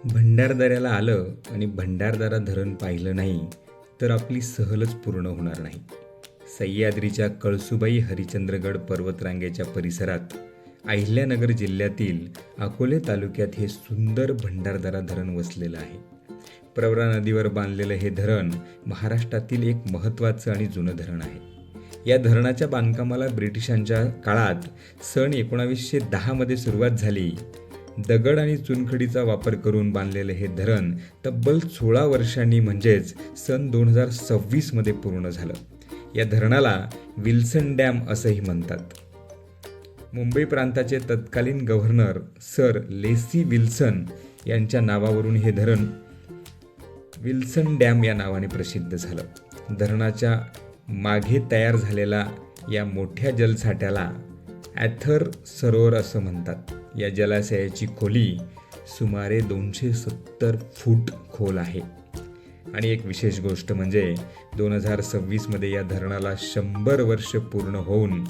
भंडारदऱ्याला आलं आणि भंडारदरा धरण पाहिलं नाही तर आपली सहलच पूर्ण होणार नाही. सह्याद्रीच्या कळसुबाई हरिश्चंद्रगड पर्वतरांगेच्या परिसरात अहिल्यानगर जिल्ह्यातील अकोले तालुक्यात हे सुंदर भंडारदरा धरण वसलेलं आहे. प्रवरा नदीवर बांधलेलं हे धरण महाराष्ट्रातील एक महत्त्वाचं आणि जुनं धरण आहे. या धरणाच्या बांधकामाला ब्रिटिशांच्या काळात सन 1910 मध्ये सुरुवात झाली. दगड आणि चुनखडीचा वापर करून बांधलेले हे धरण तब्बल 16 वर्षांनी म्हणजेच सन 2026 मध्ये पूर्ण झालं. या धरणाला विल्सन डॅम असंही म्हणतात. मुंबई प्रांताचे तत्कालीन गव्हर्नर सर लेसी विल्सन यांच्या नावावरून हे धरण विल्सन डॅम या नावाने प्रसिद्ध झालं. धरणाच्या मागे तयार झालेला या मोठ्या जलसाठ्याला ॲथर सरोवर असं म्हणतात. या जलाशयाची खोली सुमारे 270 फूट खोल आहे. आणि एक विशेष गोष्ट म्हणजे 2026 मध्ये या धरणाला 100 वर्ष पूर्ण होऊन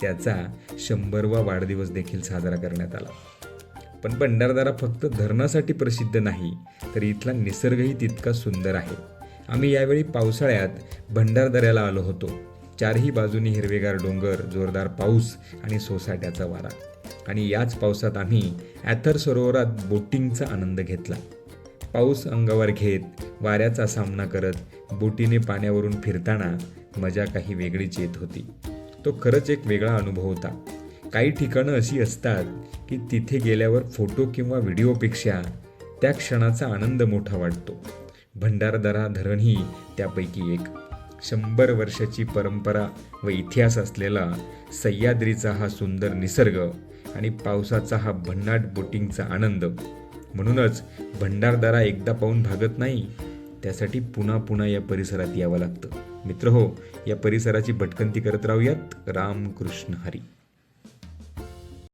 त्याचा 100वा वाढदिवस देखील साजरा करण्यात आला. पण भंडारदरा फक्त धरणासाठी प्रसिद्ध नाही तर इथला निसर्गही तितका सुंदर आहे. आम्ही यावेळी पावसाळ्यात भंडारदऱ्याला आलो होतो. चारही बाजूनी हिरवेगार डोंगर, जोरदार पाऊस आणि सोसाट्याचा वारा. आणि याच पावसात आम्ही ॲथर सरोवरात बोटिंगचा आनंद घेतला. पाऊस अंगावर घेत, वाऱ्याचा सामना करत बोटीने पाण्यावरून फिरताना मजा काही वेगळीच येत होती. तो खरंच एक वेगळा अनुभव होता. काही ठिकाणं अशी असतात की तिथे गेल्यावर फोटो किंवा व्हिडिओपेक्षा त्या क्षणाचा आनंद मोठा वाटतो. भंडारदरा धरणही त्यापैकी एक. 100 वर्षाची परंपरा व इतिहास असलेला सह्याद्रीचा हा सुंदर निसर्ग आणि पावसाचा हा भन्नाट बोटिंगचा आनंद. म्हणूनच भंडारदरा एकदा पाहून भागत नाही, त्यासाठी पुन्हा पुन्हा या परिसरात यावं लागतं. मित्रहो, या परिसराची भटकंती करत राहूयात. रामकृष्ण हरी.